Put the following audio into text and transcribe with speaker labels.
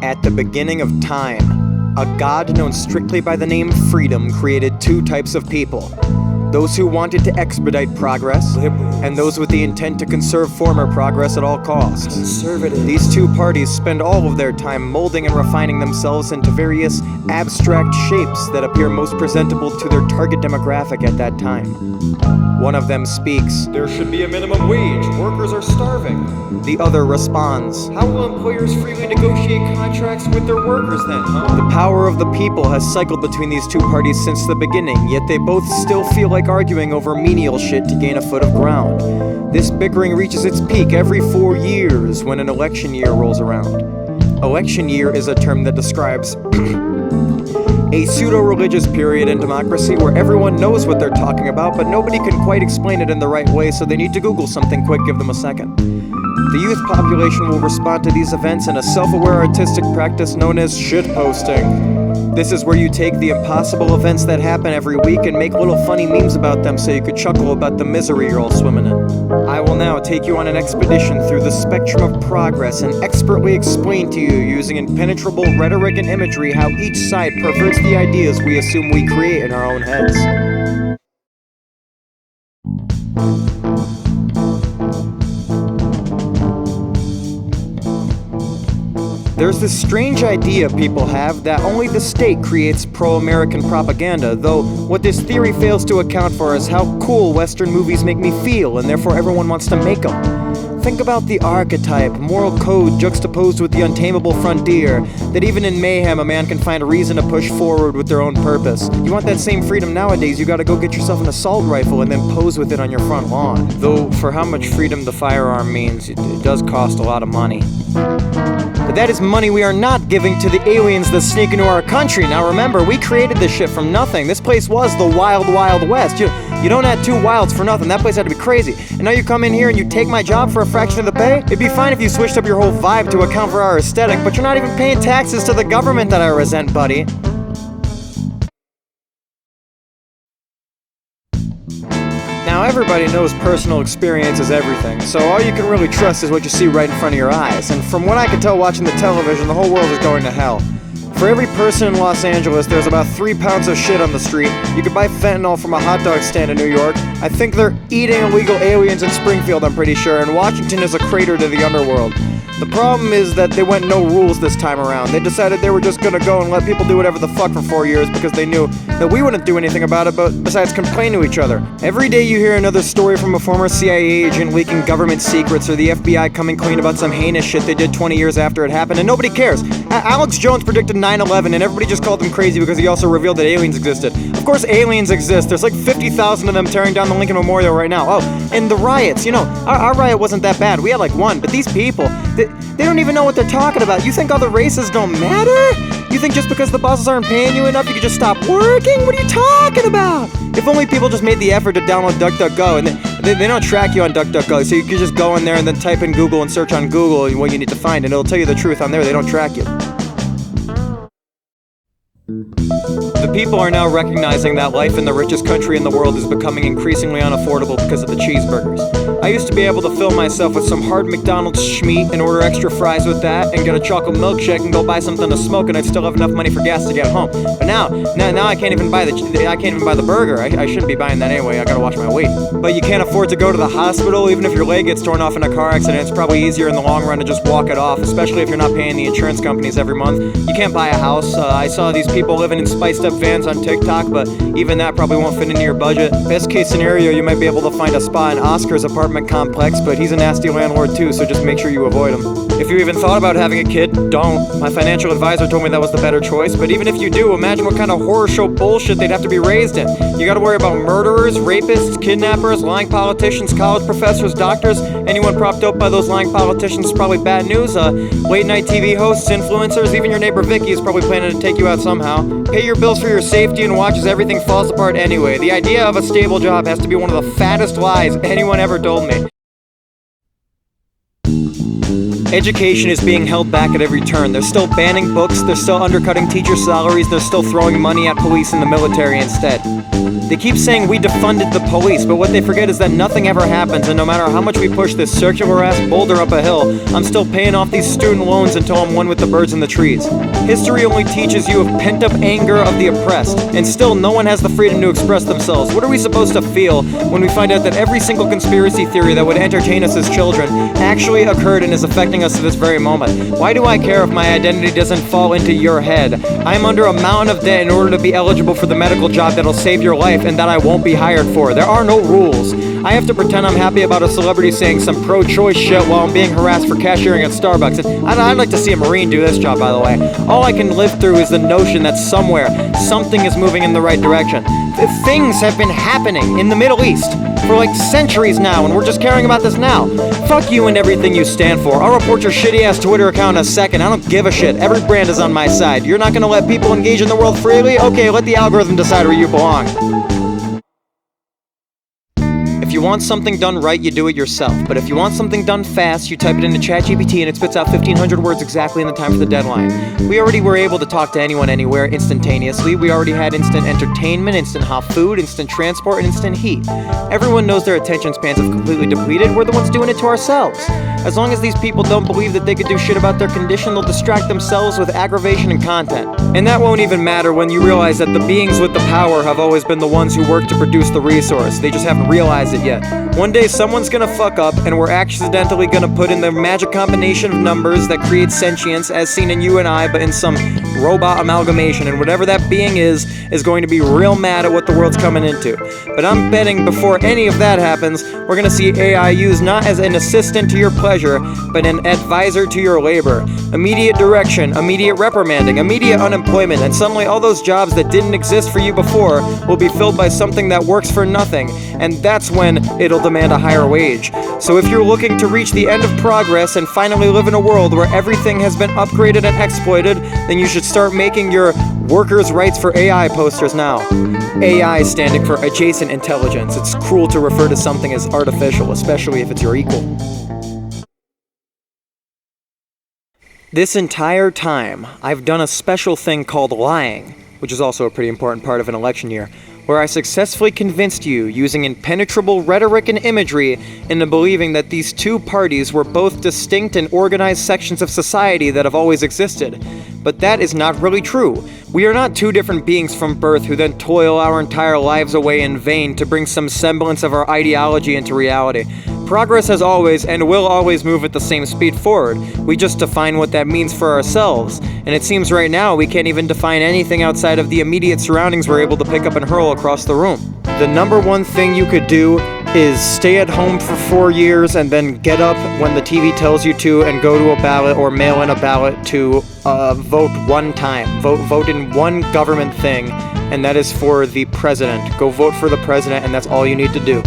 Speaker 1: At the beginning of time, a god known strictly by the name Freedom created two types of people. Those who wanted to expedite progress, and those with the intent to conserve former progress at all costs. These two parties spend all of their time molding and refining themselves into various abstract shapes that appear most presentable to their target demographic at that time. One of them speaks,
Speaker 2: "There should be a minimum wage. Workers are starving."
Speaker 1: The other responds,
Speaker 2: "How will employers freely negotiate contracts with their workers then, huh?"
Speaker 1: The power of the people has cycled between these two parties since the beginning, yet they both still feel like arguing over menial shit to gain a foot of ground. This bickering reaches its peak every 4 years when an election year rolls around. Election year is a term that describes a pseudo-religious period in democracy where everyone knows what they're talking about, but nobody can quite explain it in the right way, so they need to Google something quick, give them a second. The youth population will respond to these events in a self-aware artistic practice known as shitposting. This is where you take the impossible events that happen every week and make little funny memes about them so you could chuckle about the misery you're all swimming in. I will now take you on an expedition through the spectrum of progress and expertly explain to you using impenetrable rhetoric and imagery how each side perverts the ideas we assume we create in our own heads. There's this strange idea people have that only the state creates pro-American propaganda, though what this theory fails to account for is how cool Western movies make me feel, and therefore everyone wants to make them. Think about the archetype, moral code juxtaposed with the untamable frontier, that even in mayhem a man can find a reason to push forward with their own purpose. You want that same freedom nowadays, you gotta go get yourself an assault rifle and then pose with it on your front lawn. Though, for how much freedom the firearm means, it does cost a lot of money. But that is money we are not giving to the aliens that sneak into our country. Now remember, we created this shit from nothing. This place was the wild, wild west. You don't add two wilds for nothing. That place had to be crazy. And now you come in here and you take my job for a fraction of the pay? It'd be fine if you switched up your whole vibe to account for our aesthetic, but you're not even paying taxes to the government that I resent, buddy. Now everybody knows personal experience is everything, so all you can really trust is what you see right in front of your eyes. And from what I can tell watching the television, the whole world is going to hell. For every person in Los Angeles, there's about 3 pounds of shit on the street. You could buy fentanyl from a hot dog stand in New York. I think they're eating illegal aliens in Springfield, I'm pretty sure, and Washington is a crater to the underworld. The problem is that they went no rules this time around. They decided they were just gonna go and let people do whatever the fuck for 4 years because they knew that we wouldn't do anything about it, but besides complain to each other. Every day you hear another story from a former CIA agent leaking government secrets or the FBI coming clean about some heinous shit they did 20 years after it happened, and nobody cares. Alex Jones predicted 9/11 and everybody just called him crazy because he also revealed that aliens existed. Of course aliens exist. There's like 50,000 of them tearing down the Lincoln Memorial right now. Oh, and the riots, our riot wasn't that bad. We had like one, but these people, they don't even know what they're talking about. You think other races don't matter? You think just because the bosses aren't paying you enough, you can just stop working? What are you talking about? If only people just made the effort to download DuckDuckGo, and they don't track you on DuckDuckGo, so you can just go in there and then type in Google and search on Google what you need to find, and it'll tell you the truth on there. They don't track you. The people are now recognizing that life in the richest country in the world is becoming increasingly unaffordable because of the cheeseburgers. I used to be able to fill myself with some hard McDonald's schmeat and order extra fries with that and get a chocolate milkshake and go buy something to smoke, and I'd still have enough money for gas to get home. But now I can't even buy the burger. I shouldn't be buying that anyway. I gotta watch my weight. But you can't afford to go to the hospital even if your leg gets torn off in a car accident. It's probably easier in the long run to just walk it off, especially if you're not paying the insurance companies every month. You can't buy a house. I saw these people living in spiced up vans on TikTok, but even that probably won't fit into your budget. Best case scenario, you might be able to find a spot in Oscar's apartment complex, but he's a nasty landlord too, so just make sure you avoid him. If you even thought about having a kid, don't. My financial advisor told me that was the better choice, but even if you do, imagine what kind of horror show bullshit they'd have to be raised in. You gotta worry about murderers, rapists, kidnappers, lying politicians, college professors, doctors. Anyone propped up by those lying politicians is probably bad news. Late night TV hosts, influencers, even your neighbor Vicky is probably planning to take you out somehow. Pay your bills for your safety and watch as everything falls apart anyway. The idea of a stable job has to be one of the fattest lies anyone ever told me. Education is being held back at every turn. They're still banning books, they're still undercutting teacher salaries, they're still throwing money at police and the military instead. They keep saying we defunded the police, but what they forget is that nothing ever happens, and no matter how much we push this circular-ass boulder up a hill, I'm still paying off these student loans until I'm one with the birds and the trees. History only teaches you of pent-up anger of the oppressed, and still no one has the freedom to express themselves. What are we supposed to feel when we find out that every single conspiracy theory that would entertain us as children actually occurred and is affecting us to this very moment? Why do I care if my identity doesn't fall into your head? I'm under a mountain of debt in order to be eligible for the medical job that'll save your life and that I won't be hired for. There are no rules. I have to pretend I'm happy about a celebrity saying some pro-choice shit while I'm being harassed for cashiering at Starbucks. And I'd like to see a Marine do this job, by the way. All I can live through is the notion that somewhere, something is moving in the right direction. Things have been happening in the Middle East for like centuries now, and we're just caring about this now. Fuck you and everything you stand for. I'll report your shitty-ass Twitter account in a second. I don't give a shit. Every brand is on my side. You're not gonna let people engage in the world freely? Okay, let the algorithm decide where you belong. If you want something done right, you do it yourself. But if you want something done fast, you type it into ChatGPT and it spits out 1,500 words exactly in the time for the deadline. We already were able to talk to anyone anywhere instantaneously. We already had instant entertainment, instant hot food, instant transport, and instant heat. Everyone knows their attention spans have completely depleted. We're the ones doing it to ourselves. As long as these people don't believe that they could do shit about their condition, they'll distract themselves with aggravation and content. And that won't even matter when you realize that the beings with the power have always been the ones who work to produce the resource. They just haven't realized it yet. One day someone's gonna fuck up and we're accidentally gonna put in the magic combination of numbers that creates sentience as seen in you and I, but in some robot amalgamation, and whatever that being is going to be real mad at what the world's coming into. But I'm betting before any of that happens, we're gonna see AI used not as an assistant to your pleasure, but an advisor to your labor. Immediate direction, immediate reprimanding, immediate unemployment, and suddenly all those jobs that didn't exist for you before will be filled by something that works for nothing, and that's when it'll demand a higher wage. So if you're looking to reach the end of progress and finally live in a world where everything has been upgraded and exploited, then you should start making your workers' rights for AI posters now. AI standing for adjacent intelligence. It's cruel to refer to something as artificial, especially if it's your equal. This entire time, I've done a special thing called lying, which is also a pretty important part of an election year, where I successfully convinced you, using impenetrable rhetoric and imagery, into believing that these two parties were both distinct and organized sections of society that have always existed. But that is not really true. We are not two different beings from birth who then toil our entire lives away in vain to bring some semblance of our ideology into reality. Progress has always and will always move at the same speed forward. We just define what that means for ourselves. And it seems right now we can't even define anything outside of the immediate surroundings we're able to pick up and hurl across the room. The number one thing you could do is stay at home for 4 years and then get up when the TV tells you to and go to a ballot or mail in a ballot to vote one time. Vote in one government thing, and that is for the president. Go vote for the president, and that's all you need to do.